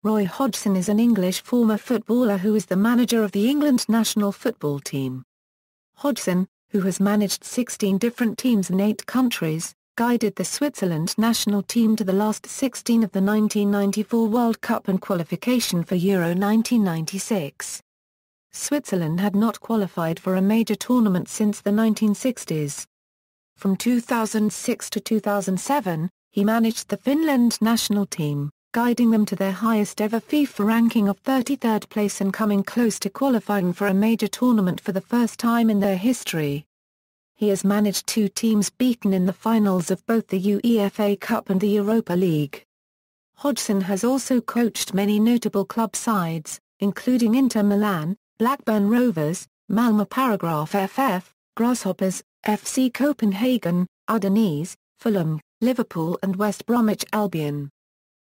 Roy Hodgson is an English former footballer who is the manager of the England national football team. Hodgson, who has managed 16 different teams in 8 countries, guided the Switzerland national team to the last 16 of the 1994 World Cup and qualification for Euro 1996. Switzerland had not qualified for a major tournament since the 1960s. From 2006 to 2007, he managed the Finland national team, guiding them to their highest ever FIFA ranking of 33rd place and coming close to qualifying for a major tournament for the first time in their history. He has managed 2 teams beaten in the finals of both the UEFA Cup and the Europa League. Hodgson has also coached many notable club sides, including Inter Milan, Blackburn Rovers, Malmö FF, Grasshoppers, FC Copenhagen, Udinese, Fulham, Liverpool and West Bromwich Albion.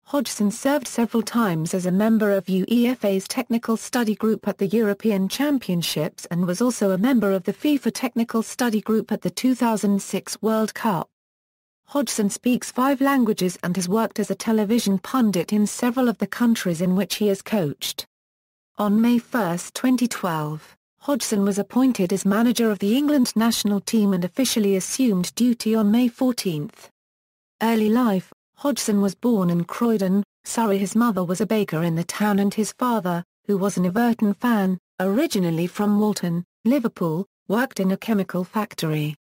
Hodgson served several times as a member of UEFA's Technical Study Group at the European Championships and was also a member of the FIFA Technical Study Group at the 2006 World Cup. Hodgson speaks 5 languages and has worked as a television pundit in several of the countries in which he has coached. On May 1, 2012, Hodgson was appointed as manager of the England national team and officially assumed duty on May 14. Early life: Hodgson was born in Croydon, Surrey. His mother was a baker in the town and his father, who was an Everton fan, originally from Walton, Liverpool, worked in a chemical factory.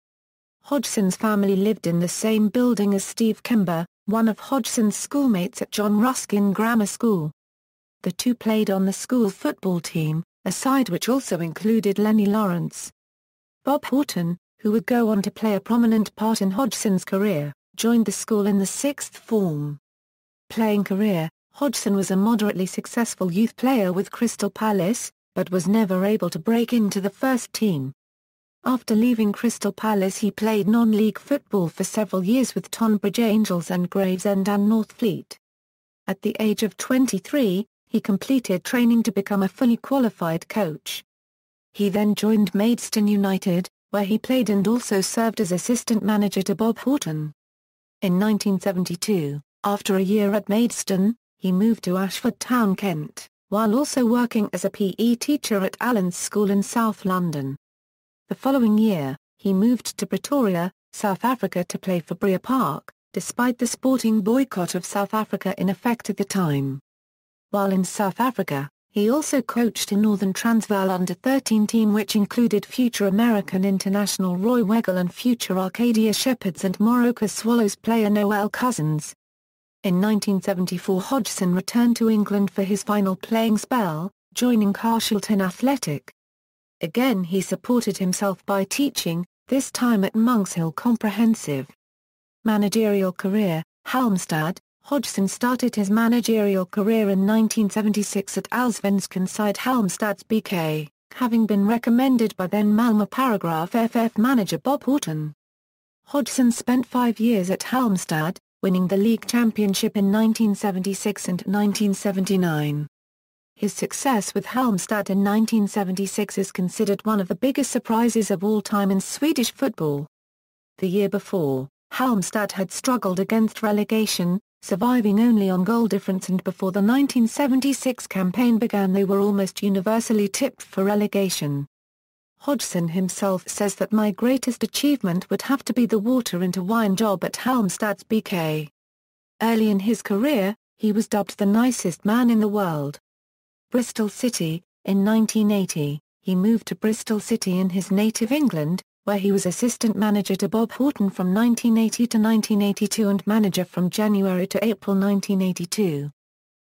Hodgson's family lived in the same building as Steve Kember, one of Hodgson's schoolmates at John Ruskin Grammar School. The two played on the school football team, a side which also included Lennie Lawrence. Bob Houghton, who would go on to play a prominent part in Hodgson's career, joined the school in the 6th form. Playing career: Hodgson was a moderately successful youth player with Crystal Palace, but was never able to break into the first team. After leaving Crystal Palace he played non-league football for several years with Tonbridge Angels and Gravesend and Northfleet. At the age of 23, he completed training to become a fully qualified coach. He then joined Maidstone United, where he played and also served as assistant manager to Bob Houghton. In 1972, after a year at Maidstone, he moved to Ashford Town, Kent, while also working as a PE teacher at Allen's School in South London. The following year, he moved to Pretoria, South Africa to play for Bria Park, despite the sporting boycott of South Africa in effect at the time. While in South Africa, he also coached a Northern Transvaal under-13 team which included future American international Roy Weigel and future Arcadia Shepherds and Moroka Swallows player Noel Cousins. In 1974 Hodgson returned to England for his final playing spell, joining Carshalton Athletic. Again he supported himself by teaching, this time at Monks Hill Comprehensive. Managerial career: Halmstad. Hodgson started his managerial career in 1976 at Allsvenskan side Halmstad's BK, having been recommended by then Malmö FF manager Bob Houghton. Hodgson spent 5 years at Halmstad, winning the league championship in 1976 and 1979. His success with Halmstad in 1976 is considered one of the biggest surprises of all time in Swedish football. The year before, Halmstad had struggled against relegation, surviving only on goal difference, and before the 1976 campaign began they were almost universally tipped for relegation. Hodgson himself says that my greatest achievement would have to be the water into wine job at Halmstad's BK. Early in his career, he was dubbed the nicest man in the world. Bristol City: in 1980, he moved to Bristol City in his native England, where he was assistant manager to Bob Houghton from 1980 to 1982 and manager from January to April 1982.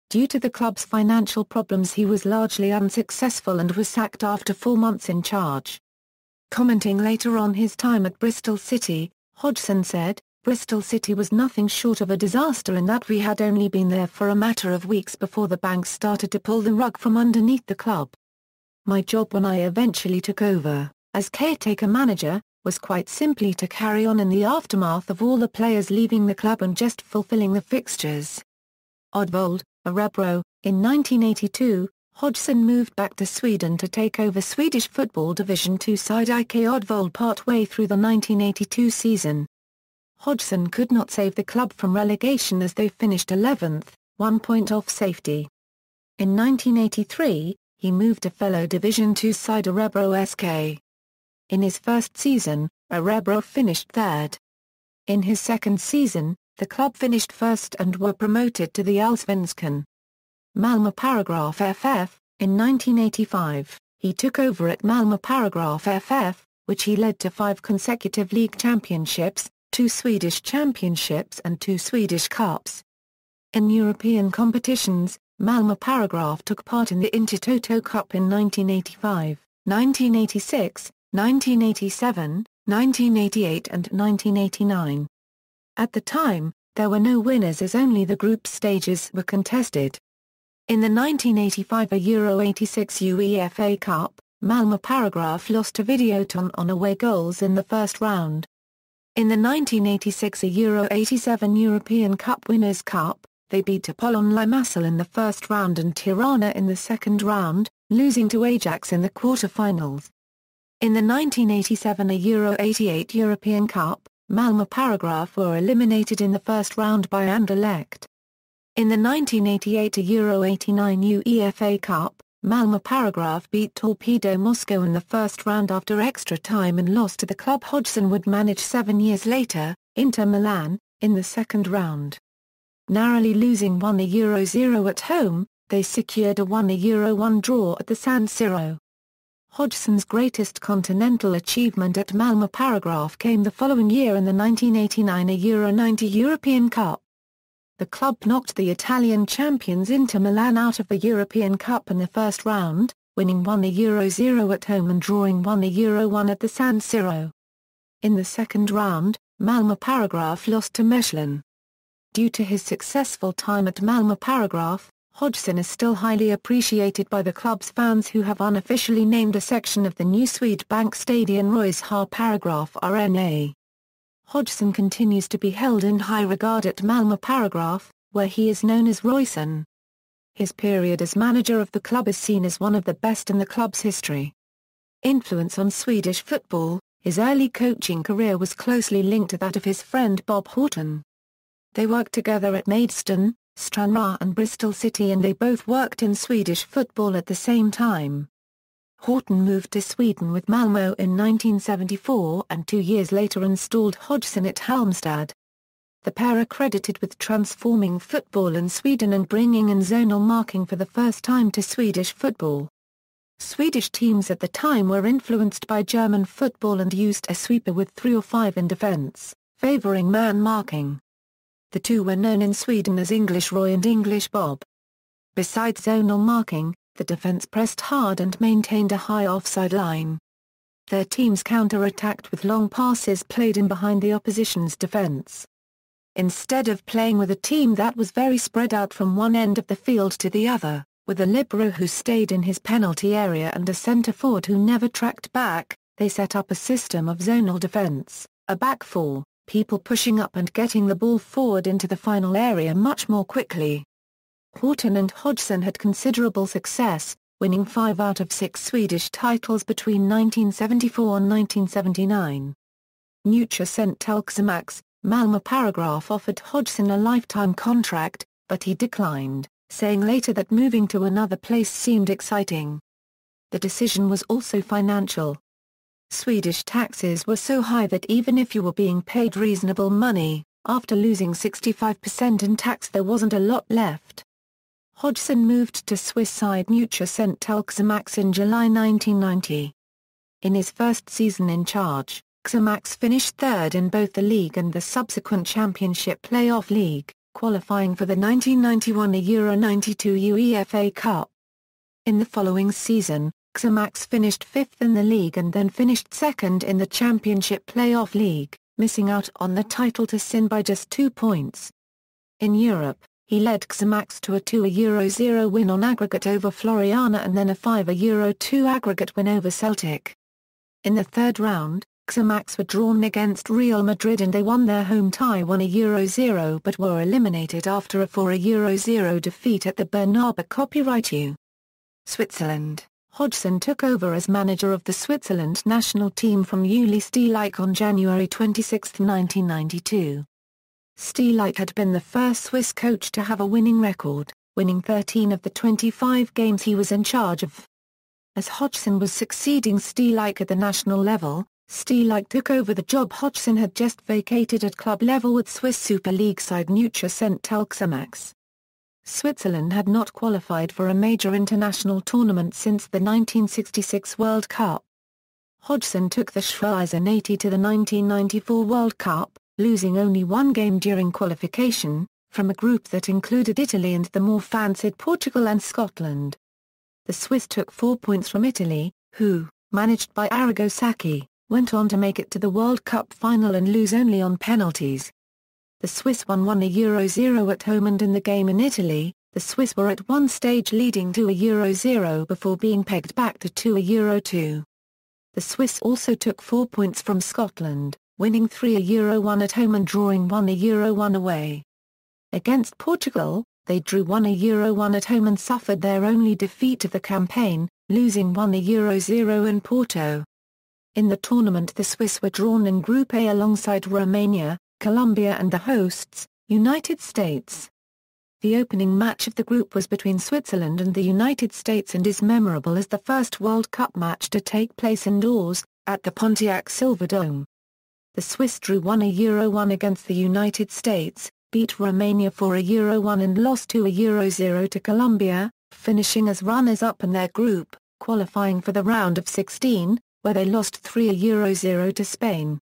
Due to the club's financial problems he was largely unsuccessful and was sacked after 4 months in charge. Commenting later on his time at Bristol City, Hodgson said, "Bristol City was nothing short of a disaster in that we had only been there for a matter of weeks before the banks started to pull the rug from underneath the club. My job when I eventually took over, as caretaker manager, was quite simply to carry on in the aftermath of all the players leaving the club and just fulfilling the fixtures." Oddvold, Örebro: in 1982, Hodgson moved back to Sweden to take over Swedish football Division II side IK Oddvold part-way through the 1982 season. Hodgson could not save the club from relegation as they finished 11th, 1 point off safety. In 1983, he moved to fellow Division Two side Örebro SK. In his first season, Örebro finished third. In his second season, the club finished first and were promoted to the Allsvenskan. Malmö FF. In 1985, he took over at Malmö FF, which he led to 5 consecutive league championships, 2 Swedish championships and 2 Swedish Cups. In European competitions, Malmö took part in the Intertoto Cup in 1985, 1986, 1987, 1988 and 1989. At the time, there were no winners as only the group stages were contested. In the 1985 Euro 86 UEFA Cup, Malmö lost to Videoton on away goals in the first round. In the 1986 Euro 87 European Cup Winners' Cup, they beat Apollon Limassol in the first round and Tirana in the second round, losing to Ajax in the quarter-finals. In the 1987 Euro 88 European Cup, Malmö were eliminated in the first round by Anderlecht. In the 1988 Euro 89 UEFA Cup, Malmö beat Torpedo Moscow in the first round after extra time and lost to the club Hodgson would manage 7 years later, Inter Milan, in the second round. Narrowly losing 1-0 at home, they secured a 1-1 draw at the San Siro. Hodgson's greatest continental achievement at Malmö came the following year in the 1989 Euro 90 European Cup. The club knocked the Italian champions Inter Milan out of the European Cup in the first round, winning 1-0 at home and drawing 1-1 at the San Siro. In the second round, Malmö lost to Mechelen. Due to his successful time at Malmö Hodgson is still highly appreciated by the club's fans who have unofficially named a section of the new Swedbank Stadion Royshar Arena. Hodgson continues to be held in high regard at Malmö where he is known as Royson. His period as manager of the club is seen as one of the best in the club's history. Influence on Swedish football, his early coaching career was closely linked to that of his friend Bob Horton. They worked together at Maidstone, Stranraer and Bristol City and they both worked in Swedish football at the same time. Horton moved to Sweden with Malmö in 1974 and 2 years later installed Hodgson at Halmstad. The pair are credited with transforming football in Sweden and bringing in zonal marking for the first time to Swedish football. Swedish teams at the time were influenced by German football and used a sweeper with 3 or 5 in defence, favouring man marking. The two were known in Sweden as English Roy and English Bob. Besides zonal marking, the defence pressed hard and maintained a high offside line. Their teams counter-attacked with long passes played in behind the opposition's defence. Instead of playing with a team that was very spread out from one end of the field to the other, with a libero who stayed in his penalty area and a centre-forward who never tracked back, they set up a system of zonal defence, a back four, people pushing up and getting the ball forward into the final area much more quickly. Horton and Hodgson had considerable success, winning 5 out of 6 Swedish titles between 1974 and 1979. Nutricentel Xamax, Malmö offered Hodgson a lifetime contract, but he declined, saying later that moving to another place seemed exciting. The decision was also financial. Swedish taxes were so high that even if you were being paid reasonable money, after losing 65% in tax there wasn't a lot left. Hodgson moved to Swiss side Nutricentel Xamax in July 1990. In his first season in charge, Xamax finished third in both the league and the subsequent Championship Playoff League, qualifying for the 1991 Euro 92 UEFA Cup. In the following season, Xamax finished 5th in the league and then finished second in the Championship Playoff League, missing out on the title to Sin by just 2 points. In Europe, he led Xamax to a 2-0 win on aggregate over Floriana and then a 5-2 aggregate win over Celtic. In the third round, Xamax were drawn against Real Madrid and they won their home tie 1-0 but were eliminated after a 4-0 defeat at the Bernabeu. Copyright U. Switzerland. Hodgson took over as manager of the Switzerland national team from Uli Stielich on January 26, 1992. Stielich had been the first Swiss coach to have a winning record. winning 13 of the 25 games he was in charge of. As Hodgson was succeeding Stielich at the national level, Stielich took over the job Hodgson had just vacated at club level with Swiss Super League side Neutra St. Telxamax. Switzerland had not qualified for a major international tournament since the 1966 World Cup. Hodgson took the Schweizer to the 1994 World Cup, losing only one game during qualification, from a group that included Italy and the more fancied Portugal and Scotland. The Swiss took 4 points from Italy, who, managed by Arrigo Sacchi, went on to make it to the World Cup final and lose only on penalties. The Swiss won 1-0 at home, and in the game in Italy, the Swiss were at one stage leading 2-0 before being pegged back to 2-2. The Swiss also took 4 points from Scotland, winning 3-1 at home and drawing 1-1 away. Against Portugal, they drew 1-1 at home and suffered their only defeat of the campaign, losing 1-0 in Porto. In the tournament, the Swiss were drawn in Group A alongside Romania, Colombia and the hosts, United States. The opening match of the group was between Switzerland and the United States and is memorable as the first World Cup match to take place indoors, at the Pontiac Silverdome. The Swiss drew 1-1 against the United States, beat Romania 4-1 and lost 2-0 to Colombia, finishing as runners-up in their group, qualifying for the round of 16, where they lost 3-0 to Spain.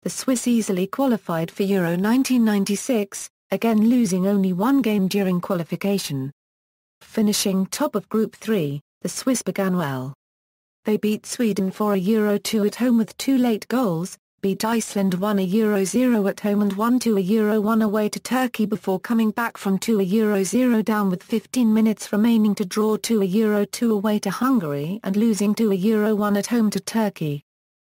The Swiss easily qualified for Euro 1996, again losing only one game during qualification. Finishing top of Group 3, the Swiss began well. They beat Sweden 4-2 at home with 2 late goals, beat Iceland 1-0 at home and won 2-1 away to Turkey before coming back from 2-0 down with 15 minutes remaining to draw 2-2 away to Hungary and losing 2-1 at home to Turkey.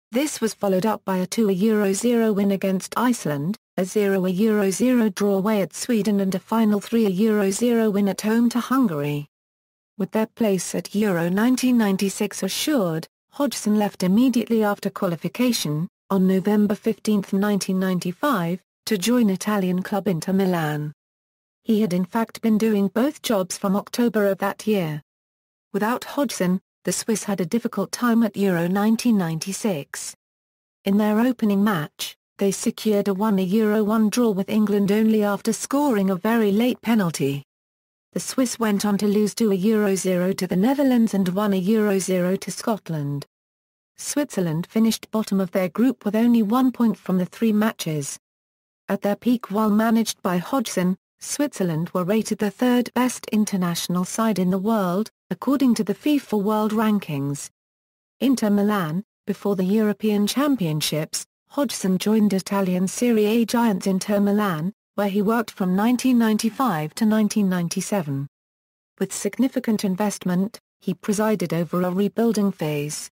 This was followed up by a 2-0 win against Iceland, a 0-0 draw away at Sweden and a final 3-0 win at home to Hungary. With their place at Euro 1996 assured, Hodgson left immediately after qualification, on November 15, 1995, to join Italian club Inter Milan. He had in fact been doing both jobs from October of that year. Without Hodgson, the Swiss had a difficult time at Euro 1996. In their opening match, they secured a 1-1 draw with England only after scoring a very late penalty. The Swiss went on to lose 2-0 to the Netherlands and 1-0 to Scotland. Switzerland finished bottom of their group with only 1 point from the 3 matches. At their peak while managed by Hodgson, Switzerland were rated the third best international side in the world, according to the FIFA World Rankings. Inter Milan, before the European Championships, Hodgson joined Italian Serie A giants Inter Milan, where he worked from 1995 to 1997. With significant investment, he presided over a rebuilding phase.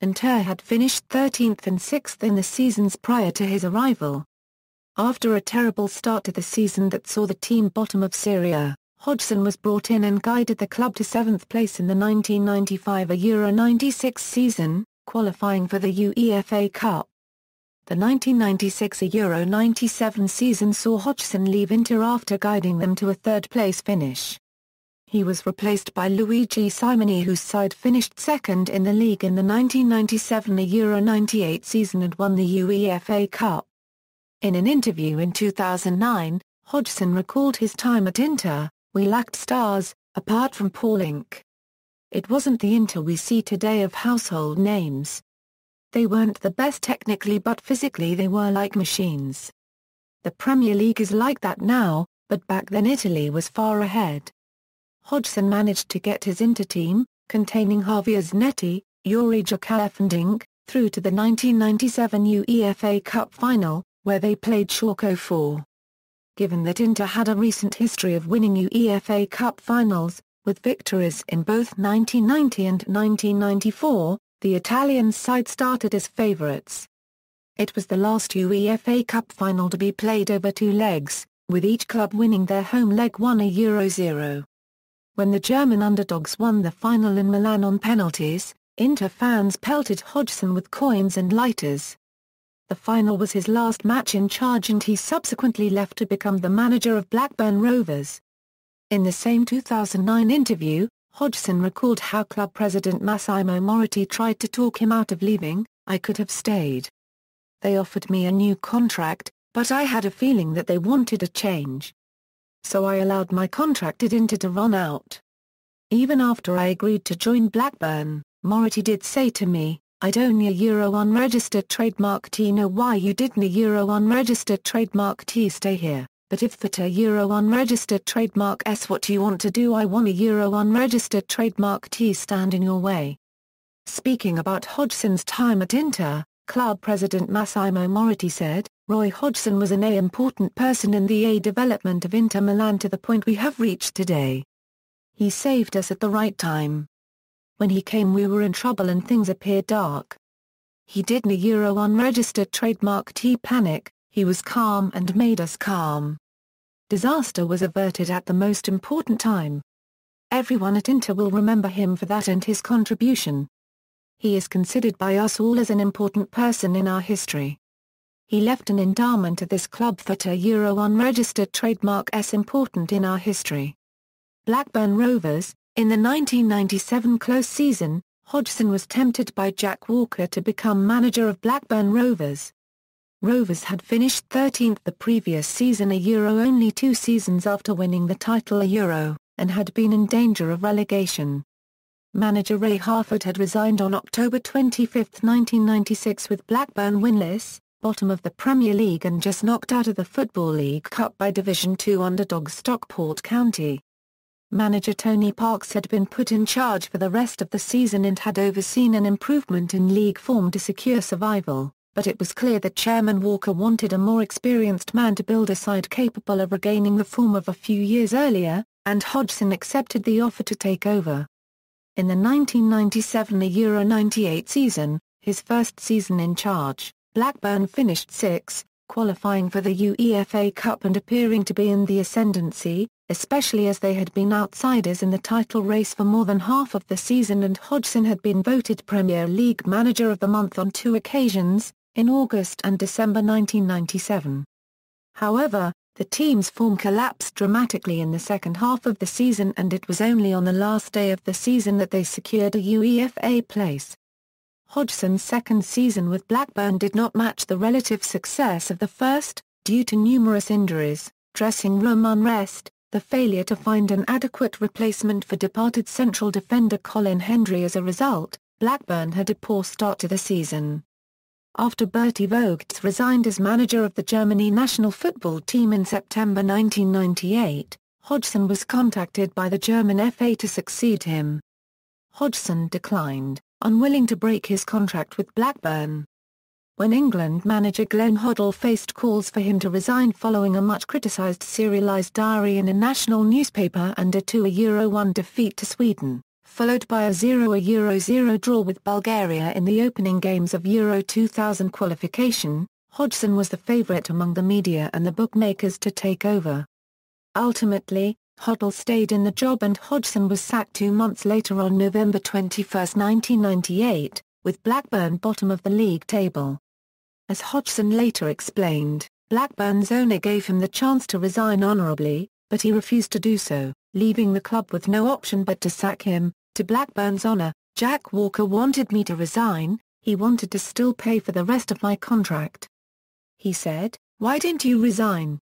Inter had finished 13th and 6th in the seasons prior to his arrival. After a terrible start to the season that saw the team bottom of Serie A, Hodgson was brought in and guided the club to 7th place in the 1995 Euro 96 season, qualifying for the UEFA Cup. The 1996 Euro 97 season saw Hodgson leave Inter after guiding them to a third-place finish. He was replaced by Luigi Simoni, whose side finished second in the league in the 1997 Euro 98 season and won the UEFA Cup. In an interview in 2009, Hodgson recalled his time at Inter: "We lacked stars, apart from Paul Inc. It wasn't the Inter we see today of household names. They weren't the best technically, but physically they were like machines. The Premier League is like that now, but back then Italy was far ahead." Hodgson managed to get his Inter team, containing Javier Zanetti, Yuri Jokaev and Inc., through to the 1997 UEFA Cup final, where they played Schalke 04. Given that Inter had a recent history of winning UEFA Cup finals, with victories in both 1990 and 1994, the Italian side started as favourites. It was the last UEFA Cup final to be played over 2 legs, with each club winning their home leg 1-0. When the German underdogs won the final in Milan on penalties, Inter fans pelted Hodgson with coins and lighters. The final was his last match in charge and he subsequently left to become the manager of Blackburn Rovers. In the same 2009 interview, Hodgson recalled how club president Massimo Moratti tried to talk him out of leaving. "I could have stayed. They offered me a new contract, but I had a feeling that they wanted a change. So I allowed my contracted Inter to run out. Even after I agreed to join Blackburn, Moratti did say to me, 'I'd only a Euro unregistered trademark T. Know why you didn't a Euro unregistered trademark T stay here, but if that a Euro unregistered trademark S what you want to do I want a Euro unregistered trademark T stand in your way.'" Speaking about Hodgson's time at Inter, club president Massimo Moratti said, "Roy Hodgson was an important person in the development of Inter Milan to the point we have reached today. He saved us at the right time. When he came we were in trouble and things appeared dark. He didn't a Euro unregistered trademark T panic, he was calm and made us calm. Disaster was averted at the most important time. Everyone at Inter will remember him for that and his contribution. He is considered by us all as an important person in our history. He left an endowment to this club that a Euro unregistered trademark S important in our history." Blackburn Rovers. In the 1997 close season, Hodgson was tempted by Jack Walker to become manager of Blackburn Rovers. Rovers had finished 13th the previous season, a Euro only 2 seasons after winning the title a Euro, and had been in danger of relegation. Manager Ray Harford had resigned on October 25, 1996 with Blackburn winless, bottom of the Premier League and just knocked out of the Football League Cup by Division 2 underdog Stockport County. Manager Tony Parks had been put in charge for the rest of the season and had overseen an improvement in league form to secure survival, but it was clear that Chairman Walker wanted a more experienced man to build a side capable of regaining the form of a few years earlier, and Hodgson accepted the offer to take over. In the 1997 Euro 98 season, his first season in charge, Blackburn finished 6th, qualifying for the UEFA Cup and appearing to be in the ascendancy, especially as they had been outsiders in the title race for more than half of the season and Hodgson had been voted Premier League Manager of the Month on 2 occasions, in August and December 1997. However, the team's form collapsed dramatically in the second half of the season and it was only on the last day of the season that they secured a UEFA place. Hodgson's second season with Blackburn did not match the relative success of the first, due to numerous injuries, dressing room unrest, the failure to find an adequate replacement for departed central defender Colin Hendry. As a result, Blackburn had a poor start to the season. After Bertie Vogts resigned as manager of the Germany national football team in September 1998, Hodgson was contacted by the German FA to succeed him. Hodgson declined, unwilling to break his contract with Blackburn. When England manager Glenn Hoddle faced calls for him to resign following a much criticised serialised diary in a national newspaper and a 2-1 defeat to Sweden, followed by a 0-0 draw with Bulgaria in the opening games of Euro 2000 qualification, Hodgson was the favourite among the media and the bookmakers to take over. Ultimately, Hoddle stayed in the job and Hodgson was sacked 2 months later on November 21, 1998, with Blackburn bottom of the league table. As Hodgson later explained, Blackburn's owner gave him the chance to resign honourably, but he refused to do so, leaving the club with no option but to sack him. To Blackburn's honour, Jack Walker wanted me to resign, he wanted to still pay for the rest of my contract. He said, "Why didn't you resign?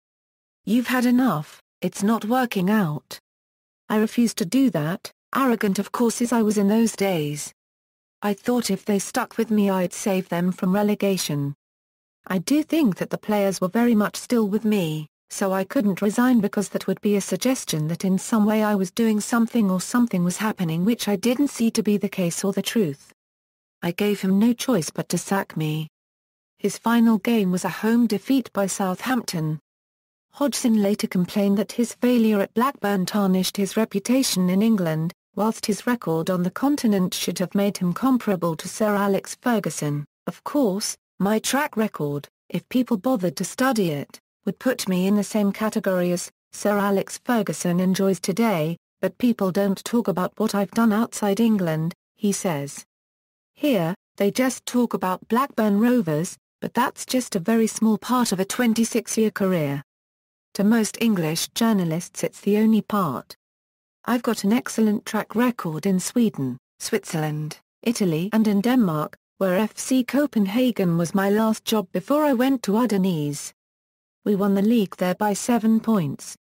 You've had enough, it's not working out." I refused to do that, arrogant of course as I was in those days. I thought if they stuck with me I'd save them from relegation. I do think that the players were very much still with me, so I couldn't resign because that would be a suggestion that in some way I was doing something or something was happening which I didn't see to be the case or the truth. I gave him no choice but to sack me. His final game was a home defeat by Southampton. Hodgson later complained that his failure at Blackburn tarnished his reputation in England, whilst his record on the continent should have made him comparable to Sir Alex Ferguson. Of course, my track record, if people bothered to study it, would put me in the same category as Sir Alex Ferguson enjoys today, but people don't talk about what I've done outside England, he says. Here, they just talk about Blackburn Rovers, but that's just a very small part of a 26-year career. To most English journalists it's the only part. I've got an excellent track record in Sweden, Switzerland, Italy and in Denmark, where FC Copenhagen was my last job before I went to Udinese. We won the league there by 7 points.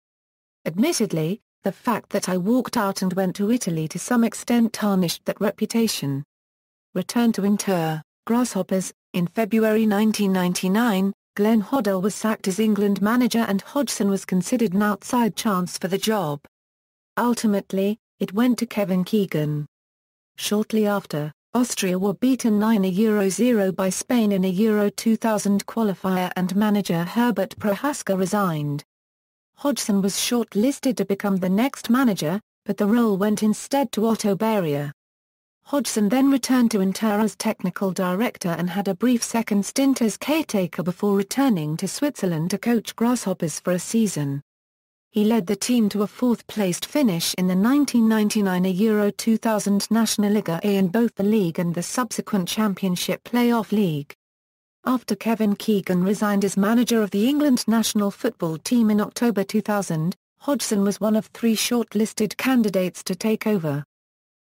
Admittedly, the fact that I walked out and went to Italy to some extent tarnished that reputation. Return to Inter, Grasshoppers. In February 1999, Glenn Hoddle was sacked as England manager and Hodgson was considered an outside chance for the job. Ultimately, it went to Kevin Keegan. Shortly after, Austria were beaten 9-0 by Spain in a Euro 2000 qualifier and manager Herbert Prohaska resigned. Hodgson was shortlisted to become the next manager, but the role went instead to Otto Beria. Hodgson then returned to Inter as technical director and had a brief second stint as caretaker before returning to Switzerland to coach Grasshoppers for a season. He led the team to a fourth-placed finish in the 1999 Euro 2000 Nationalliga A in both the league and the subsequent Championship Playoff League. After Kevin Keegan resigned as manager of the England national football team in October 2000, Hodgson was one of 3 shortlisted candidates to take over.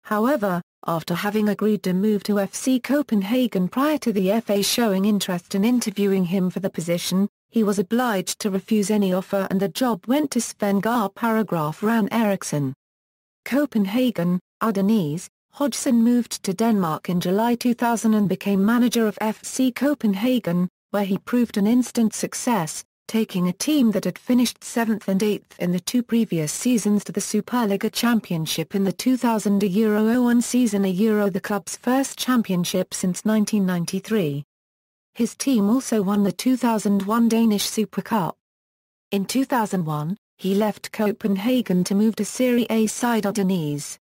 However, after having agreed to move to FC Copenhagen prior to the FA showing interest in interviewing him for the position, he was obliged to refuse any offer and the job went to Sven Paragraph Ran Eriksson. Copenhagen, Udinese. Hodgson moved to Denmark in July 2000 and became manager of FC Copenhagen, where he proved an instant success, taking a team that had finished 7th and 8th in the 2 previous seasons to the Superliga Championship in the 2000 Euro 01 season, the club's first championship since 1993. His team also won the 2001 Danish Super Cup. In 2001, he left Copenhagen to move to Serie A side Udinese.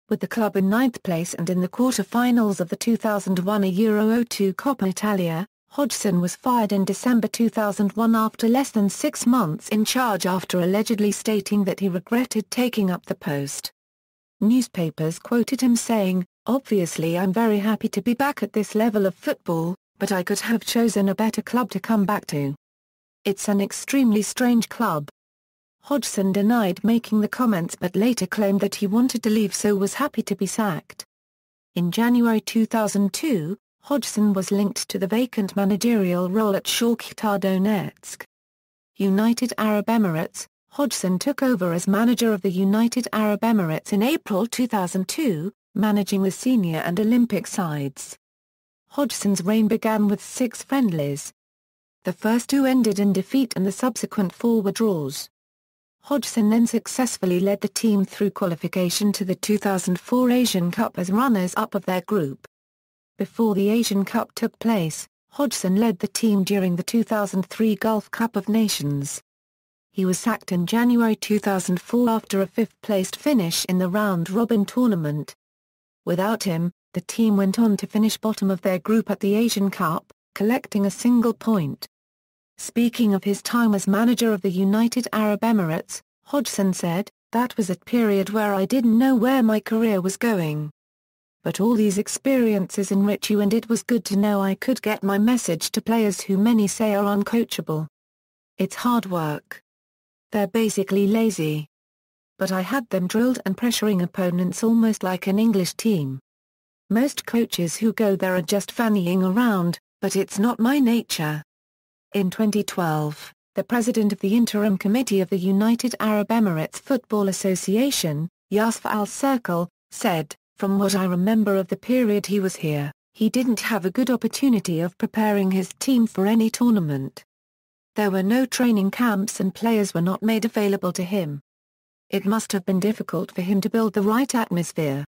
With the club in 9th place and in the quarter-finals of the 2001 Euro 02 Coppa Italia, Hodgson was fired in December 2001 after less than 6 months in charge after allegedly stating that he regretted taking up the post. Newspapers quoted him saying, "Obviously I'm very happy to be back at this level of football, but I could have chosen a better club to come back to. It's an extremely strange club." Hodgson denied making the comments but later claimed that he wanted to leave so was happy to be sacked. In January 2002, Hodgson was linked to the vacant managerial role at Shakhtar Donetsk. United Arab Emirates. Hodgson took over as manager of the United Arab Emirates in April 2002, managing the senior and Olympic sides. Hodgson's reign began with 6 friendlies. The first 2 ended in defeat and the subsequent 4 were draws. Hodgson then successfully led the team through qualification to the 2004 Asian Cup as runners-up of their group. Before the Asian Cup took place, Hodgson led the team during the 2003 Gulf Cup of Nations. He was sacked in January 2004 after a 5th-placed finish in the round-robin tournament. Without him, the team went on to finish bottom of their group at the Asian Cup, collecting a single point. Speaking of his time as manager of the United Arab Emirates, Hodgson said, "That was a period where I didn't know where my career was going. But all these experiences enrich you and it was good to know I could get my message to players who many say are uncoachable. It's hard work. They're basically lazy. But I had them drilled and pressuring opponents almost like an English team. Most coaches who go there are just fannying around, but it's not my nature." In 2012, the president of the Interim Committee of the United Arab Emirates Football Association, Yusuf Al-Circle, said, "From what I remember of the period he was here, he didn't have a good opportunity of preparing his team for any tournament. There were no training camps and players were not made available to him. It must have been difficult for him to build the right atmosphere."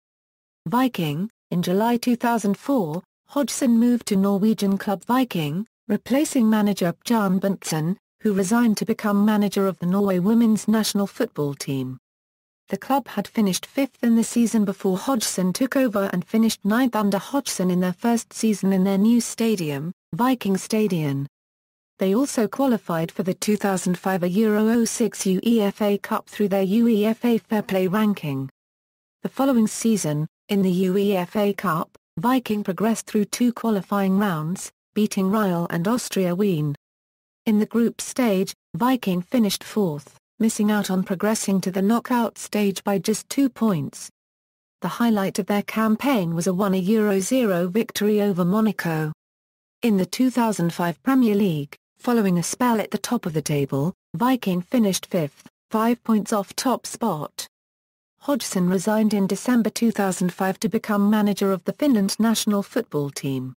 Viking. In July 2004, Hodgson moved to Norwegian club Viking, replacing manager Bjarne Bentsen, who resigned to become manager of the Norway women's national football team. The club had finished 5th in the season before Hodgson took over and finished 9th under Hodgson in their first season in their new stadium, Viking Stadion. They also qualified for the 2005 Euro 06 UEFA Cup through their UEFA Fair Play ranking. The following season, in the UEFA Cup, Viking progressed through 2 qualifying rounds, beating Real and Austria Wien. In the group stage, Viking finished fourth, missing out on progressing to the knockout stage by just 2 points. The highlight of their campaign was a 1-0 victory over Monaco. In the 2005 Premier League, following a spell at the top of the table, Viking finished fifth, 5 points off top spot. Hodgson resigned in December 2005 to become manager of the Finland national football team.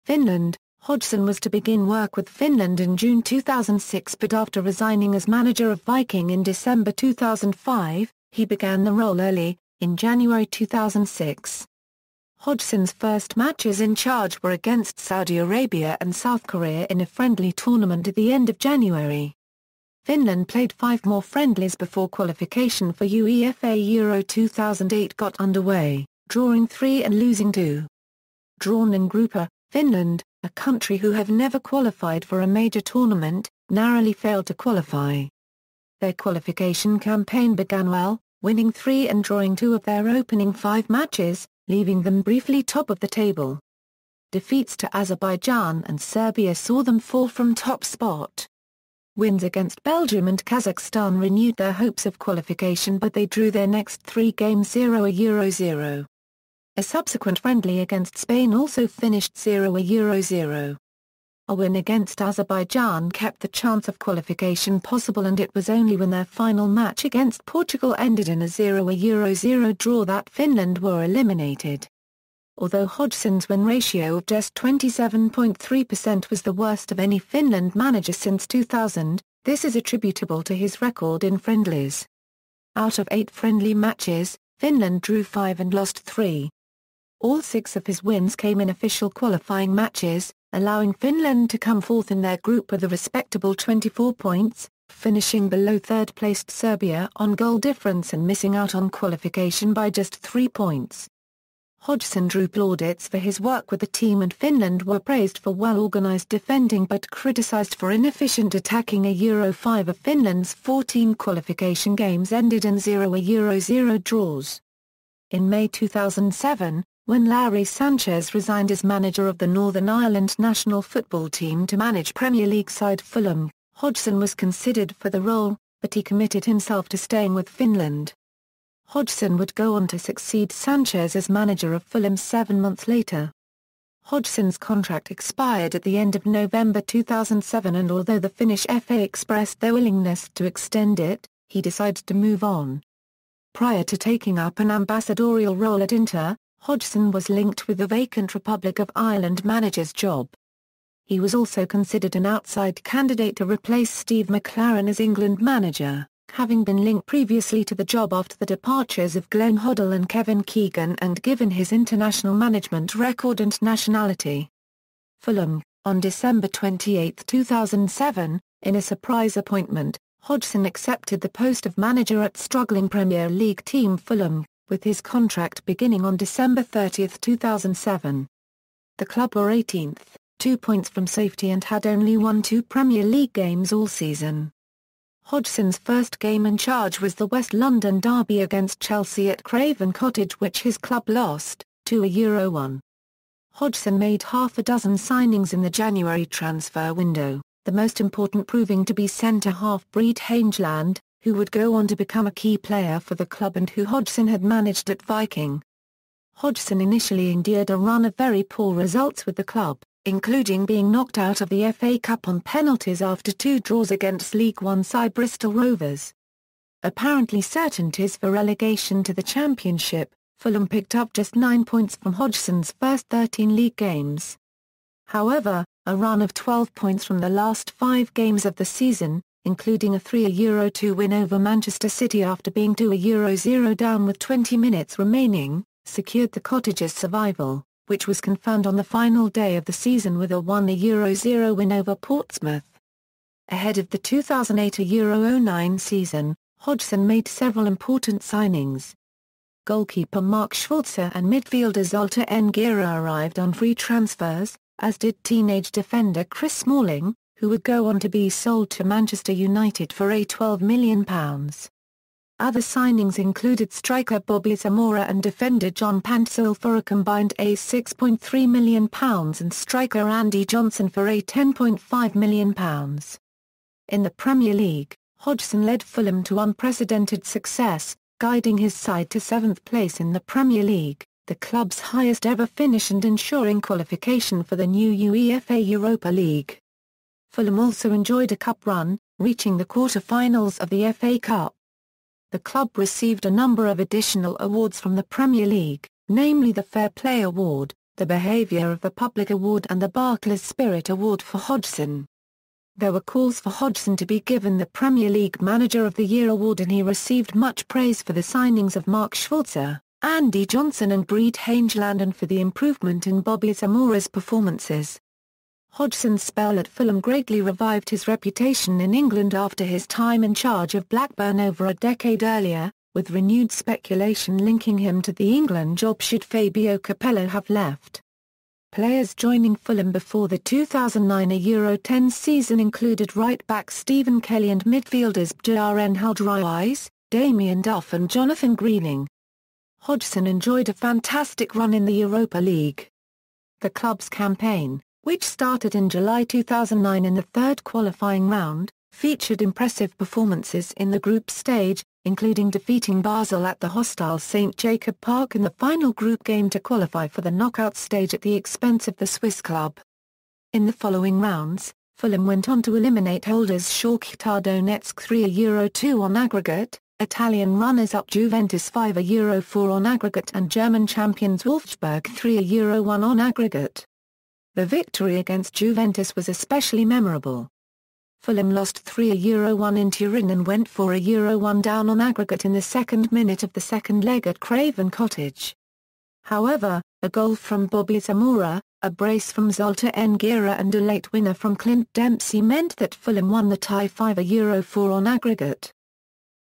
Finland. Hodgson was to begin work with Finland in June 2006, but after resigning as manager of Viking in December 2005, he began the role early, in January 2006. Hodgson's first matches in charge were against Saudi Arabia and South Korea in a friendly tournament at the end of January. Finland played 5 more friendlies before qualification for UEFA Euro 2008 got underway, drawing 3 and losing 2. Drawn in Group A, Finland, a country who have never qualified for a major tournament, narrowly failed to qualify. Their qualification campaign began well, winning 3 and drawing 2 of their opening 5 matches, leaving them briefly top of the table. Defeats to Azerbaijan and Serbia saw them fall from top spot. Wins against Belgium and Kazakhstan renewed their hopes of qualification, but they drew their next 3 games 0-0. A subsequent friendly against Spain also finished 0-0. A win against Azerbaijan kept the chance of qualification possible, and it was only when their final match against Portugal ended in a 0-0 draw that Finland were eliminated. Although Hodgson's win ratio of just 27.3% was the worst of any Finland manager since 2000, this is attributable to his record in friendlies. Out of 8 friendly matches, Finland drew 5 and lost 3. All 6 of his wins came in official qualifying matches, allowing Finland to come fourth in their group with a respectable 24 points, finishing below third-placed Serbia on goal difference and missing out on qualification by just 3 points. Hodgson drew plaudits for his work with the team, and Finland were praised for well-organised defending but criticised for inefficient attacking. Euro 5 of Finland's 14 qualification games ended in 0-0 draws. In May 2007, when Larry Sanchez resigned as manager of the Northern Ireland national football team to manage Premier League side Fulham, Hodgson was considered for the role, but he committed himself to staying with Finland. Hodgson would go on to succeed Sanchez as manager of Fulham 7 months later. Hodgson's contract expired at the end of November 2007, and although the Finnish FA expressed their willingness to extend it, he decided to move on. Prior to taking up an ambassadorial role at Inter, Hodgson was linked with the vacant Republic of Ireland manager's job. He was also considered an outside candidate to replace Steve McLaren as England manager, having been linked previously to the job after the departures of Glenn Hoddle and Kevin Keegan, and given his international management record and nationality. Fulham. On December 28, 2007, in a surprise appointment, Hodgson accepted the post of manager at struggling Premier League team Fulham, with his contract beginning on December 30, 2007. The club were 18th, 2 points from safety, and had only won 2 Premier League games all season. Hodgson's first game in charge was the West London derby against Chelsea at Craven Cottage, which his club lost, 2-1. Hodgson made half a dozen signings in the January transfer window, the most important proving to be centre-half Breed Hangeland, who would go on to become a key player for the club and who Hodgson had managed at Viking. Hodgson initially endured a run of very poor results with the club, including being knocked out of the FA Cup on penalties after 2 draws against League One side Bristol Rovers. Apparently certainties for relegation to the Championship, Fulham picked up just 9 points from Hodgson's first 13 league games. However, a run of 12 points from the last 5 games of the season, including a 3-2 win over Manchester City after being 2-0 down with 20 minutes remaining, secured the Cottagers' survival, which was confirmed on the final day of the season with a 1-0 win over Portsmouth. Ahead of the 2008 Euro 09 season, Hodgson made several important signings. Goalkeeper Mark Schwarzer and midfielder Zolta Ngira arrived on free transfers, as did teenage defender Chris Smalling, who would go on to be sold to Manchester United for £12 million. Other signings included striker Bobby Zamora and defender John Pantsil for a combined £6.3 million and striker Andy Johnson for £10.5 million. In the Premier League, Hodgson led Fulham to unprecedented success, guiding his side to 7th place in the Premier League, the club's highest ever finish, and ensuring qualification for the new UEFA Europa League. Fulham also enjoyed a cup run, reaching the quarter-finals of the FA Cup. The club received a number of additional awards from the Premier League, namely the Fair Play Award, the Behaviour of the Public Award and the Barclays Spirit Award for Hodgson. There were calls for Hodgson to be given the Premier League Manager of the Year award, and he received much praise for the signings of Mark Schwarzer, Andy Johnson and Breed Hangeland, and for the improvement in Bobby Zamora's performances. Hodgson's spell at Fulham greatly revived his reputation in England after his time in charge of Blackburn over a decade earlier, with renewed speculation linking him to the England job should Fabio Capello have left. Players joining Fulham before the 2009 Euro 10 season included right-back Stephen Kelly and midfielders Bjarne Haldreis, Damien Duff and Jonathan Greening. Hodgson enjoyed a fantastic run in the Europa League. The club's campaign, which started in July 2009 in the third qualifying round, featured impressive performances in the group stage, including defeating Basel at the hostile St. Jacob Park in the final group game to qualify for the knockout stage at the expense of the Swiss club. In the following rounds, Fulham went on to eliminate holders Shakhtar Donetsk 3-2 on aggregate, Italian runners-up Juventus 5-4 on aggregate, and German champions Wolfsburg 3-1 on aggregate. The victory against Juventus was especially memorable. Fulham lost 3-1 in Turin and went 4-1 down on aggregate in the second minute of the second leg at Craven Cottage. However, a goal from Bobby Zamora, a brace from Zoltan Nguera and a late winner from Clint Dempsey meant that Fulham won the tie 5-4 on aggregate.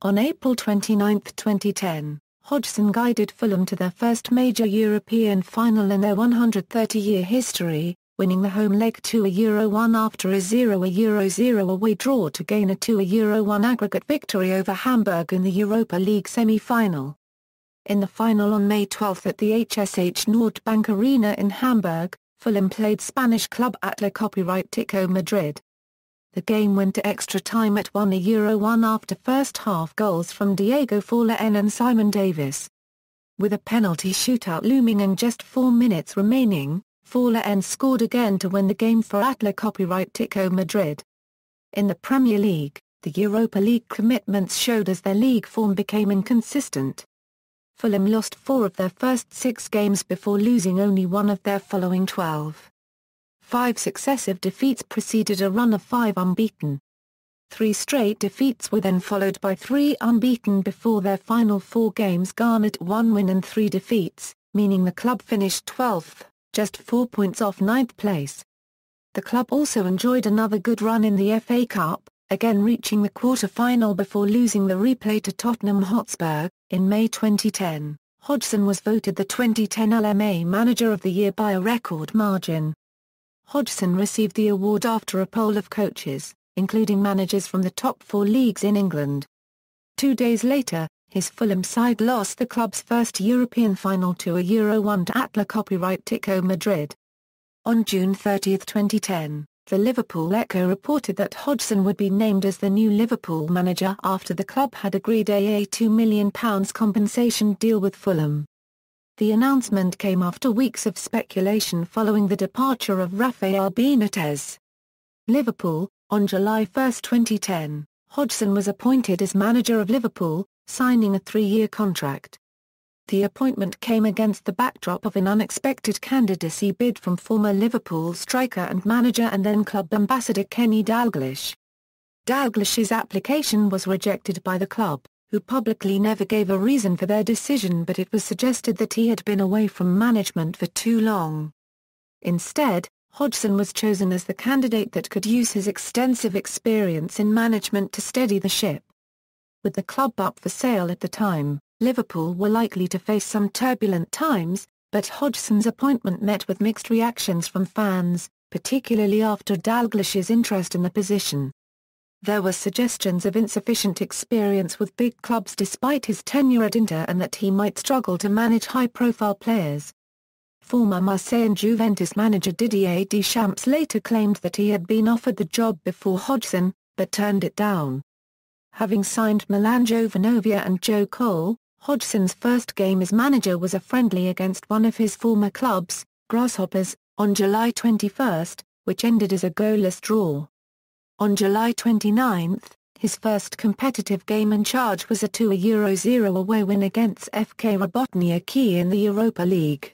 On April 29, 2010, Hodgson guided Fulham to their first major European final in their 130-year history, winning the home leg 2-1 after a 0-0 away draw to gain a 2-1 aggregate victory over Hamburg in the Europa League semi-final. In the final on May 12 at the HSH Nordbank Arena in Hamburg, Fulham played Spanish club Atletico Madrid. The game went to extra time at 1-1 after first-half goals from Diego Forlán and Simon Davis. With a penalty shootout looming and just 4 minutes remaining, Forlán scored again to win the game for Atletico Madrid. In the Premier League, the Europa League commitments showed as their league form became inconsistent. Fulham lost 4 of their first 6 games before losing only 1 of their following 12. 5 successive defeats preceded a run of 5 unbeaten. 3 straight defeats were then followed by 3 unbeaten before their final 4 games garnered 1 win and 3 defeats, meaning the club finished 12th, just 4 points off 9th place. The club also enjoyed another good run in the FA Cup, again reaching the quarter-final before losing the replay to Tottenham Hotspur. In May 2010, Hodgson was voted the 2010 LMA Manager of the Year by a record margin. Hodgson received the award after a poll of coaches, including managers from the top 4 leagues in England. 2 days later, his Fulham side lost the club's first European final 2-1 to Atletico Madrid. On June 30, 2010, the Liverpool Echo reported that Hodgson would be named as the new Liverpool manager after the club had agreed a £2 million compensation deal with Fulham. The announcement came after weeks of speculation following the departure of Rafael Benitez. Liverpool. On July 1, 2010, Hodgson was appointed as manager of Liverpool, signing a 3-year contract. The appointment came against the backdrop of an unexpected candidacy bid from former Liverpool striker and manager and then club ambassador Kenny Dalglish. Dalglish's application was rejected by the club, who publicly never gave a reason for their decision, but it was suggested that he had been away from management for too long. Instead, Hodgson was chosen as the candidate that could use his extensive experience in management to steady the ship. With the club up for sale at the time, Liverpool were likely to face some turbulent times, but Hodgson's appointment met with mixed reactions from fans, particularly after Dalglish's interest in the position. There were suggestions of insufficient experience with big clubs despite his tenure at Inter and that he might struggle to manage high-profile players. Former Marseille and Juventus manager Didier Deschamps later claimed that he had been offered the job before Hodgson, but turned it down. Having signed Milan Jovanovic and Joe Cole, Hodgson's first game as manager was a friendly against one of his former clubs, Grasshoppers, on July 21, which ended as a goalless draw. On July 29, his first competitive game in charge was a 2-0 away win against FK Robotniaki in the Europa League.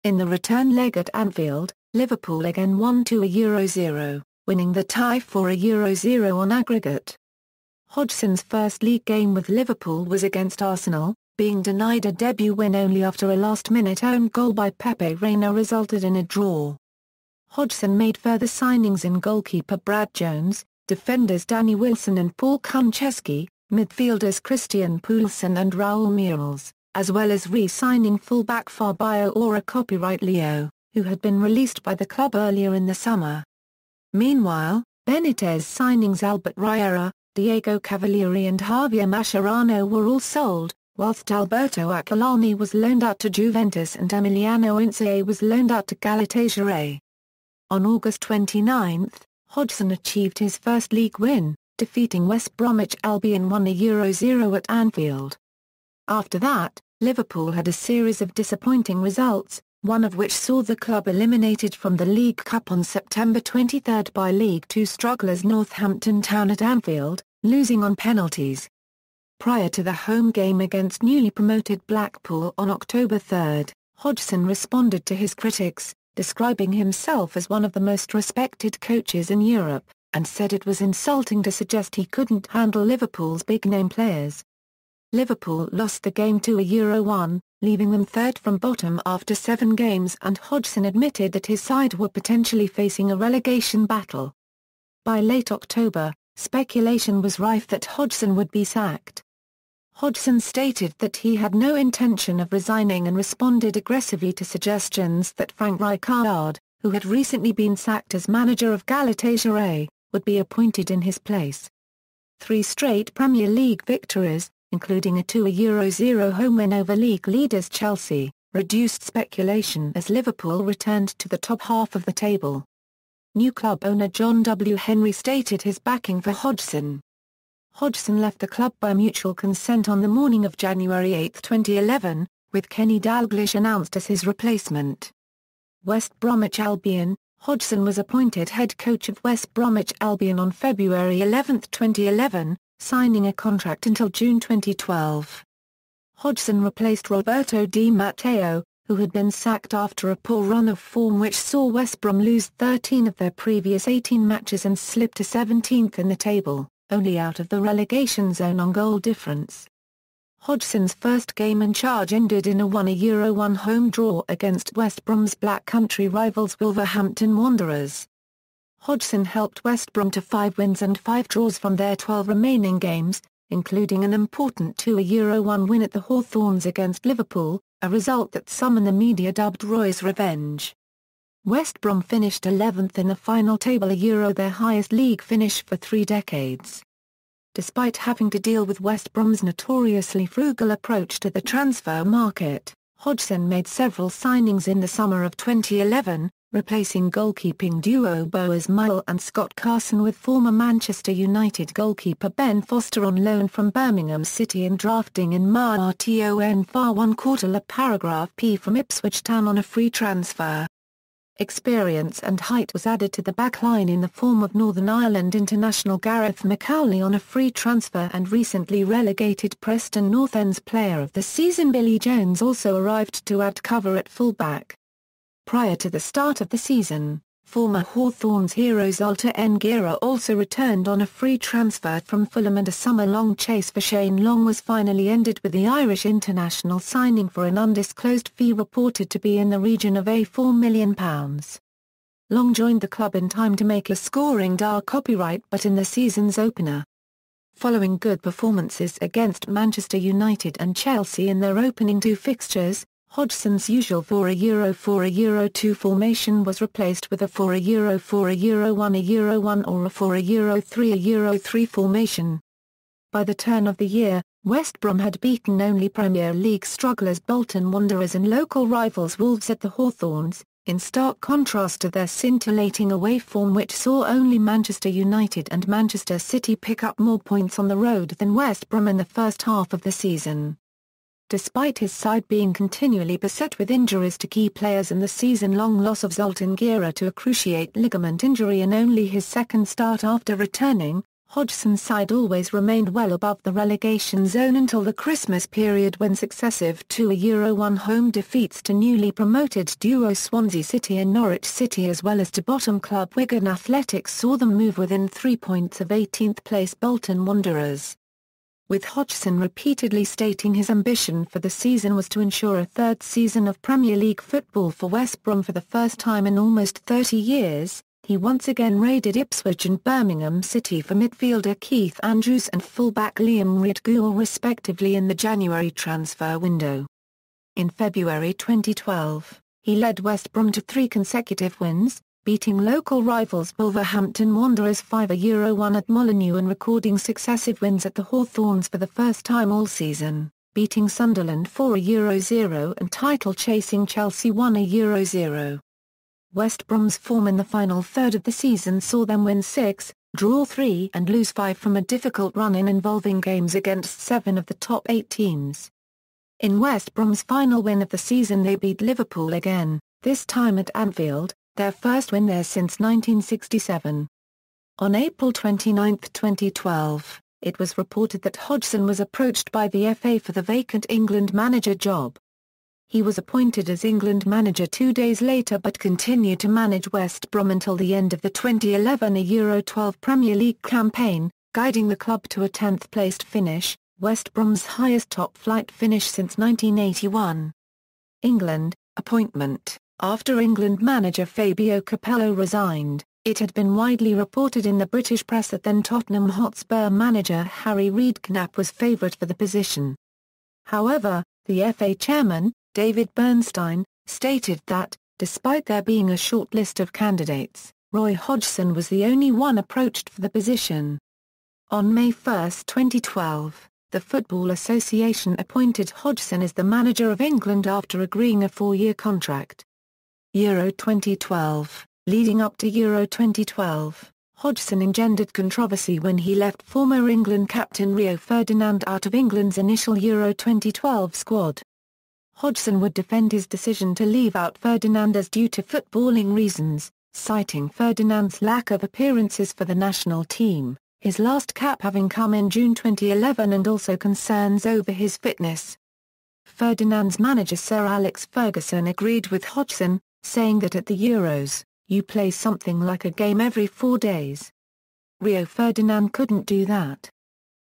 In the return leg at Anfield, Liverpool again won 2-0, winning the tie 4-0 on aggregate. Hodgson's first league game with Liverpool was against Arsenal, being denied a debut win only after a last-minute own goal by Pepe Reina resulted in a draw. Hodgson made further signings in goalkeeper Brad Jones, defenders Danny Wilson and Paul Konchesky, midfielders Christian Poulsen and Raul Meireles, as well as re-signing fullback Fabio Copyright Leo, who had been released by the club earlier in the summer. Meanwhile, Benitez signings Albert Riera, Diego Cavalieri and Javier Mascherano were all sold, whilst Alberto Aquilani was loaned out to Juventus and Emiliano Insigne was loaned out to Galatasaray. On August 29, Hodgson achieved his first league win, defeating West Bromwich Albion 1-0 at Anfield. After that, Liverpool had a series of disappointing results, one of which saw the club eliminated from the League Cup on September 23 by League Two strugglers Northampton Town at Anfield, losing on penalties. Prior to the home game against newly promoted Blackpool on October 3, Hodgson responded to his critics, describing himself as one of the most respected coaches in Europe, and said it was insulting to suggest he couldn't handle Liverpool's big-name players. Liverpool lost the game 2-1, leaving them third from bottom after 7 games, and Hodgson admitted that his side were potentially facing a relegation battle. By late October, speculation was rife that Hodgson would be sacked. Hodgson stated that he had no intention of resigning and responded aggressively to suggestions that Frank Rijkaard, who had recently been sacked as manager of Galatasaray, would be appointed in his place. 3 straight Premier League victories, including a 2-0 home win over league leaders Chelsea, reduced speculation as Liverpool returned to the top half of the table. New club owner John W. Henry stated his backing for Hodgson. Hodgson left the club by mutual consent on the morning of January 8, 2011, with Kenny Dalglish announced as his replacement. West Bromwich Albion. Hodgson was appointed head coach of West Bromwich Albion on February 11, 2011, signing a contract until June 2012. Hodgson replaced Roberto Di Matteo, who had been sacked after a poor run of form which saw West Brom lose 13 of their previous 18 matches and slip to 17th in the table, only out of the relegation zone on goal difference. Hodgson's first game in charge ended in a 1-1 home draw against West Brom's Black Country rivals Wolverhampton Wanderers. Hodgson helped West Brom to 5 wins and 5 draws from their 12 remaining games, including an important 2-1 win at the Hawthorns against Liverpool, a result that some in the media dubbed Roy's revenge. West Brom finished 11th in the final table, their highest league finish for 3 decades. Despite having to deal with West Brom's notoriously frugal approach to the transfer market, Hodgson made several signings in the summer of 2011, replacing goalkeeping duo Boaz Mile and Scott Carson with former Manchester United goalkeeper Ben Foster on loan from Birmingham City and drafting in Marton Far 1/4 paragraph P from Ipswich Town on a free transfer. Experience and height was added to the backline in the form of Northern Ireland international Gareth McAuley on a free transfer, and recently relegated Preston North End's player of the season Billy Jones also arrived to add cover at fullback. Prior to the start of the season, former Hawthorns hero Zolta N'Gara also returned on a free transfer from Fulham, and a summer-long chase for Shane Long was finally ended with the Irish international signing for an undisclosed fee reported to be in the region of £4 million. Long joined the club in time to make a scoring copyright but in the season's opener. Following good performances against Manchester United and Chelsea in their opening 2 fixtures, Hodgson's usual 4-4-2 formation was replaced with a 4-4-1-1 or a 4-3-3 formation. By the turn of the year, West Brom had beaten only Premier League strugglers Bolton Wanderers and local rivals Wolves at the Hawthorns, in stark contrast to their scintillating away form which saw only Manchester United and Manchester City pick up more points on the road than West Brom in the first half of the season. Despite his side being continually beset with injuries to key players and the season-long loss of Zoltan Gera to a cruciate ligament injury in only his second start after returning, Hodgson's side always remained well above the relegation zone until the Christmas period when successive 2-1 home defeats to newly promoted duo Swansea City and Norwich City as well as to bottom club Wigan Athletic saw them move within 3 points of 18th place Bolton Wanderers. With Hodgson repeatedly stating his ambition for the season was to ensure a third season of Premier League football for West Brom for the first time in almost 30 years, he once again raided Ipswich and Birmingham City for midfielder Keith Andrews and fullback Liam Reid-Gould respectively in the January transfer window. In February 2012, he led West Brom to 3 consecutive wins, beating local rivals Wolverhampton Wanderers 5-1 at Molineux and recording successive wins at the Hawthorns for the first time all season, beating Sunderland 4-0 and title-chasing Chelsea 1-0. West Brom's form in the final third of the season saw them win 6, draw 3 and lose 5 from a difficult run-in involving games against 7 of the top 8 teams. In West Brom's final win of the season they beat Liverpool again, this time at Anfield, their first win there since 1967. On April 29, 2012, it was reported that Hodgson was approached by the FA for the vacant England manager job. He was appointed as England manager 2 days later but continued to manage West Brom until the end of the 2011 Euro 12 Premier League campaign, guiding the club to a 10th-placed finish, West Brom's highest top-flight finish since 1981. England, appointment. After England manager Fabio Capello resigned, it had been widely reported in the British press that then Tottenham Hotspur manager Harry Redknapp was favourite for the position. However, the FA chairman, David Bernstein, stated that, despite there being a short list of candidates, Roy Hodgson was the only one approached for the position. On May 1, 2012, the Football Association appointed Hodgson as the manager of England after agreeing a 4-year contract. Euro 2012. Leading up to Euro 2012, Hodgson engendered controversy when he left former England captain Rio Ferdinand out of England's initial Euro 2012 squad. Hodgson would defend his decision to leave out Ferdinand as due to footballing reasons, citing Ferdinand's lack of appearances for the national team, his last cap having come in June 2011 and also concerns over his fitness. Ferdinand's manager Sir Alex Ferguson agreed with Hodgson, saying that at the Euros, you play something like a game every 4 days. Rio Ferdinand couldn't do that.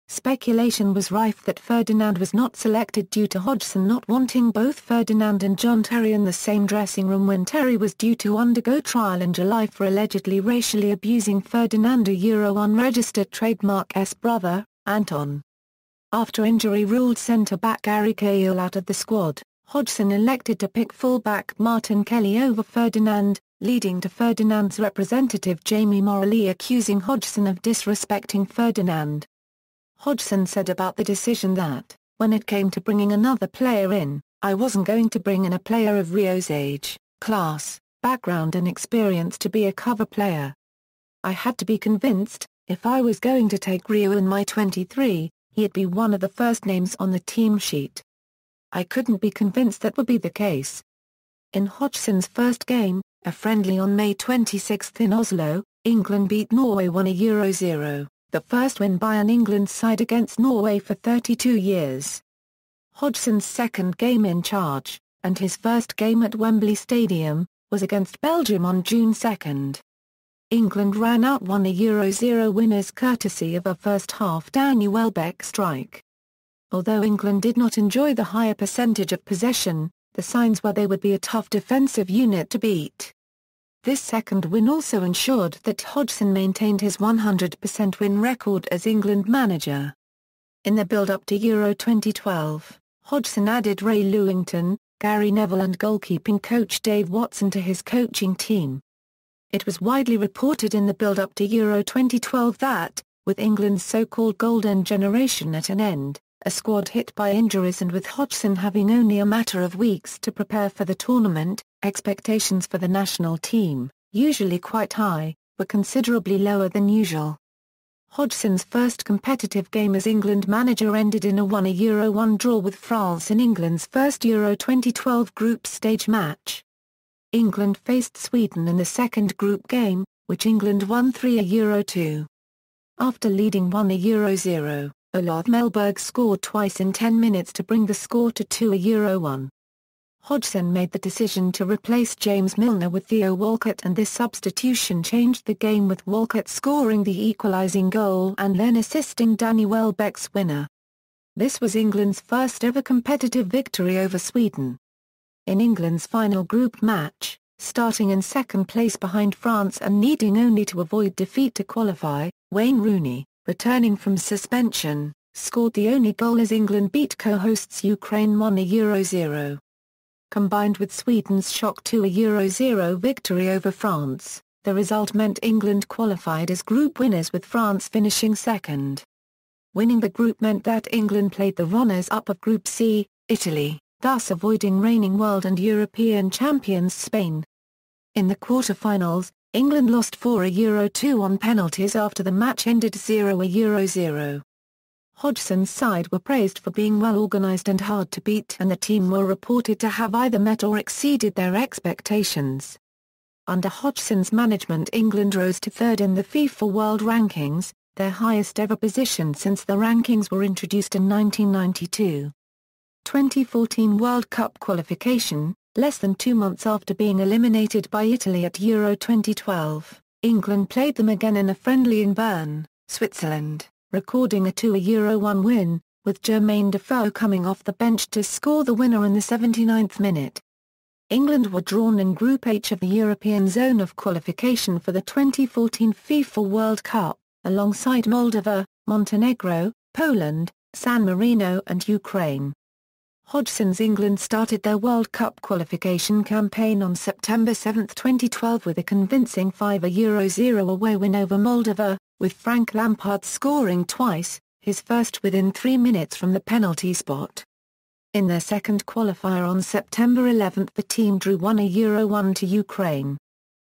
Speculation was rife that Ferdinand was not selected due to Hodgson not wanting both Ferdinand and John Terry in the same dressing room when Terry was due to undergo trial in July for allegedly racially abusing Ferdinand, a Euro unregistered trademark's brother, Anton. After injury-ruled centre-back Gary Cahill out of the squad, Hodgson elected to pick full-back Martin Kelly over Ferdinand, leading to Ferdinand's representative Jamie Morley accusing Hodgson of disrespecting Ferdinand. Hodgson said about the decision that, when it came to bringing another player in, I wasn't going to bring in a player of Rio's age, class, background and experience to be a cover player. I had to be convinced, if I was going to take Rio in my 23, he'd be one of the first names on the team sheet. I couldn't be convinced that would be the case. In Hodgson's first game, a friendly on May 26 in Oslo, England beat Norway 1-0, the first win by an England side against Norway for 32 years. Hodgson's second game in charge, and his first game at Wembley Stadium, was against Belgium on June 2. England ran out 1-0 winners courtesy of a first-half Danny Welbeck strike. Although England did not enjoy the higher percentage of possession, the signs were they would be a tough defensive unit to beat. This second win also ensured that Hodgson maintained his 100% win record as England manager. In the build-up to Euro 2012, Hodgson added Ray Lewington, Gary Neville and goalkeeping coach Dave Watson to his coaching team. It was widely reported in the build-up to Euro 2012 that, with England's so-called golden generation at an end, a squad hit by injuries and with Hodgson having only a matter of weeks to prepare for the tournament, Expectations for the national team, usually quite high, were considerably lower than usual. Hodgson's first competitive game as England manager ended in a 1-1 draw with France in England's first Euro 2012 group stage match. England faced Sweden in the second group game, which England won 3-2. After leading 1-0, Olof Mellberg scored twice in 10 minutes to bring the score to 2-1. Hodgson made the decision to replace James Milner with Theo Walcott, and this substitution changed the game, with Walcott scoring the equalising goal and then assisting Danny Welbeck's winner. This was England's first ever competitive victory over Sweden. In England's final group match, starting in second place behind France and needing only to avoid defeat to qualify, Wayne Rooney, returning from suspension, scored the only goal as England beat co-hosts Ukraine 1-0. Combined with Sweden's shock 2-0 victory over France, the result meant England qualified as group winners, with France finishing second. Winning the group meant that England played the runners-up of Group C, Italy, thus avoiding reigning world and European champions Spain. In the quarter-finals, England lost 4-2 on penalties after the match ended 0-0. Hodgson's side were praised for being well organised and hard to beat, and the team were reported to have either met or exceeded their expectations. Under Hodgson's management, England rose to third in the FIFA World Rankings, their highest ever position since the rankings were introduced in 1992. 2014 World Cup qualification. Less than 2 months after being eliminated by Italy at Euro 2012, England played them again in a friendly in Bern, Switzerland, recording a 2-1 win, with Jermaine Defoe coming off the bench to score the winner in the 79th minute. England were drawn in Group H of the European zone of qualification for the 2014 FIFA World Cup, alongside Moldova, Montenegro, Poland, San Marino and Ukraine. Hodgson's England started their World Cup qualification campaign on September 7, 2012 with a convincing 5-0 away win over Moldova, with Frank Lampard scoring twice, his first within 3 minutes from the penalty spot. In their second qualifier on September 11 the team drew 1-1 to Ukraine.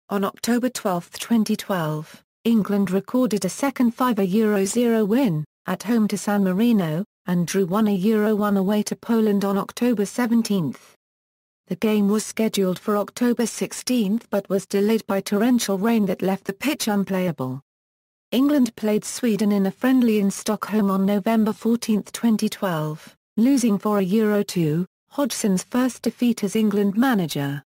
On October 12, 2012, England recorded a second 5-0 win, at home to San Marino, and drew 1-1 away to Poland on October 17. The game was scheduled for October 16 but was delayed by torrential rain that left the pitch unplayable. England played Sweden in a friendly in Stockholm on November 14, 2012, losing 4-2, Hodgson's first defeat as England manager.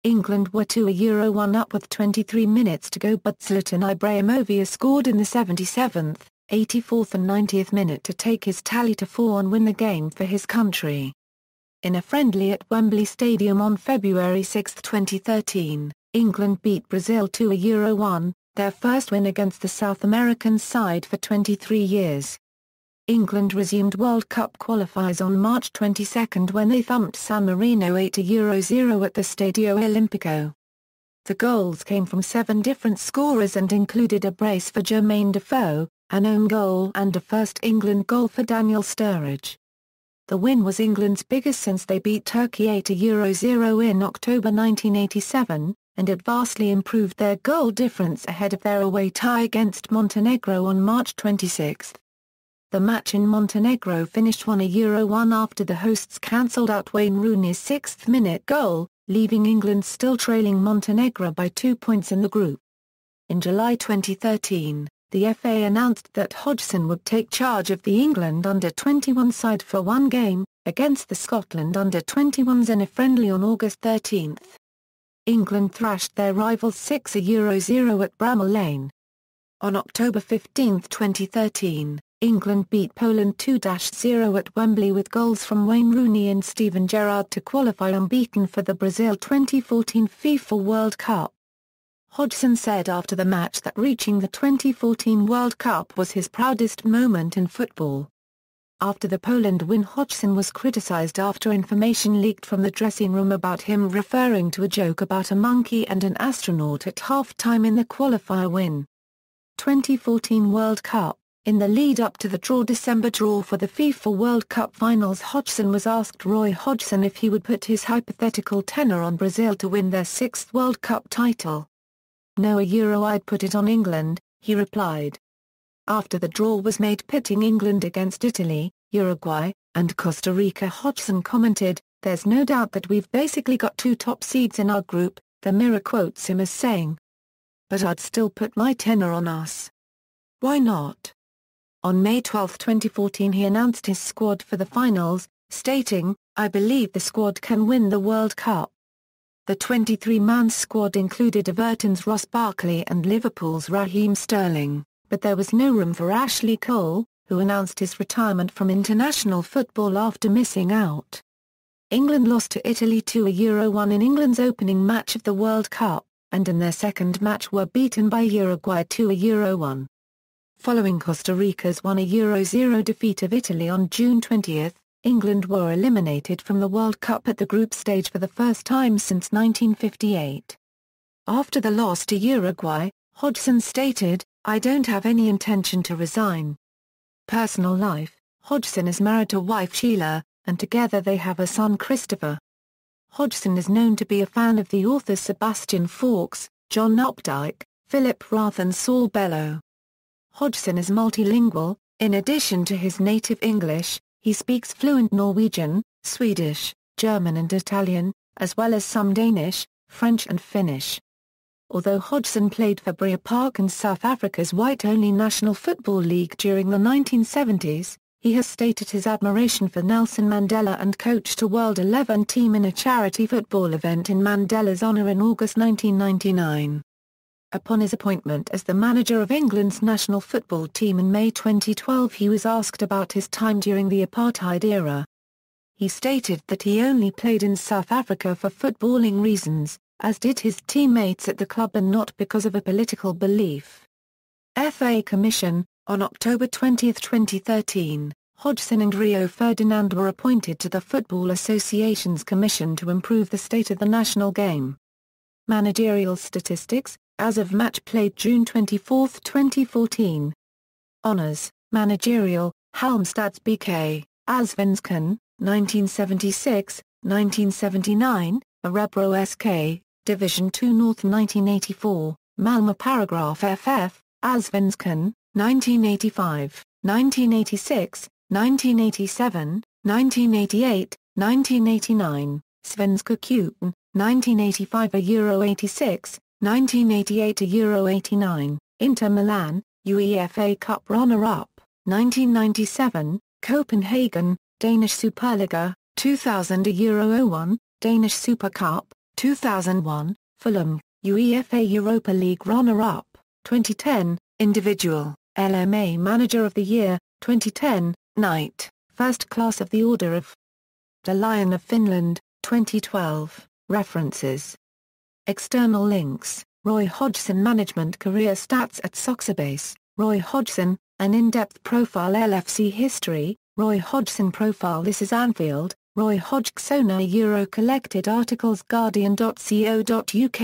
England were 2-1 up with 23 minutes to go, but Zlatan Ibrahimovic scored in the 77th, 84th and 90th minute to take his tally to 4 and win the game for his country. In a friendly at Wembley Stadium on February 6, 2013, England beat Brazil 2-1, their first win against the South American side for 23 years. England resumed World Cup qualifiers on March 22 when they thumped San Marino 8-0 at the Stadio Olimpico. The goals came from 7 different scorers and included a brace for Jermaine Defoe, an own goal and a first England goal for Daniel Sturridge. The win was England's biggest since they beat Turkey 8-0 in October 1987, and it vastly improved their goal difference ahead of their away tie against Montenegro on March 26. The match in Montenegro finished 1-1 after the hosts cancelled out Wayne Rooney's 6th-minute goal, leaving England still trailing Montenegro by 2 points in the group. In July 2013, the FA announced that Hodgson would take charge of the England under-21 side for one game, against the Scotland under-21s in a friendly on August 13. England thrashed their rivals 6-0 at Bramall Lane. On October 15, 2013, England beat Poland 2-0 at Wembley with goals from Wayne Rooney and Steven Gerrard to qualify unbeaten for the Brazil 2014 FIFA World Cup. Hodgson said after the match that reaching the 2014 World Cup was his proudest moment in football. After the Poland win, Hodgson was criticised after information leaked from the dressing room about him referring to a joke about a monkey and an astronaut at half-time in the qualifier win. 2014 World Cup. In the lead-up to the December draw for the FIFA World Cup finals, Hodgson was asked Roy Hodgson if he would put his hypothetical tenner on Brazil to win their 6th World Cup title. "No, I'd put it on England," he replied. After the draw was made pitting England against Italy, Uruguay, and Costa Rica, Hodgson commented, "There's no doubt that we've basically got 2 top seeds in our group," the Mirror quotes him as saying. "But I'd still put my tenner on us. Why not?" On May 12, 2014, he announced his squad for the finals, stating, "I believe the squad can win the World Cup." The 23-man squad included Everton's Ross Barkley and Liverpool's Raheem Sterling, but there was no room for Ashley Cole, who announced his retirement from international football after missing out. England lost to Italy 2-1 in England's opening match of the World Cup, and in their second match were beaten by Uruguay 2-1. Following Costa Rica's 1-0 defeat of Italy on June 20, England were eliminated from the World Cup at the group stage for the first time since 1958. After the loss to Uruguay, Hodgson stated, "I don't have any intention to resign." Personal life: Hodgson is married to wife Sheila, and together they have a son Christopher. Hodgson is known to be a fan of the authors Sebastian Faulks, John Updike, Philip Roth and Saul Bellow. Hodgson is multilingual. In addition to his native English, he speaks fluent Norwegian, Swedish, German and Italian, as well as some Danish, French and Finnish. Although Hodgson played for Bria Park and South Africa's white-only National Football League during the 1970s, he has stated his admiration for Nelson Mandela and coached a World 11 team in a charity football event in Mandela's honour in August 1999. Upon his appointment as the manager of England's national football team in May 2012, he was asked about his time during the apartheid era. He stated that he only played in South Africa for footballing reasons, as did his teammates at the club, and not because of a political belief. FA Commission: on October 20, 2013, Hodgson and Rio Ferdinand were appointed to the Football Association's Commission to improve the state of the national game. Managerial statistics: as of match played June 24, 2014. Honours: Managerial, Halmstads BK, Allsvenskan, 1976, 1979, Örebro SK, Division 2 North 1984, Malmö Paragraph FF, Allsvenskan, 1985, 1986, 1987, 1988, 1989, Svenska Cupen, 1985 Euro 86, 1988 Euro 89, Inter Milan, UEFA Cup runner-up, 1997, Copenhagen, Danish Superliga, 2000 Euro 01, Danish Super Cup, 2001, Fulham, UEFA Europa League runner-up, 2010, individual, LMA Manager of the Year, 2010, Knight, First Class of the Order of the Lion of Finland, 2012, references. External links: Roy Hodgson Management Career Stats at Soxerbase, Roy Hodgson, an in-depth profile LFC history, Roy Hodgson profile This is Anfield, Roy Hodgson Euro collected articles Guardian.co.uk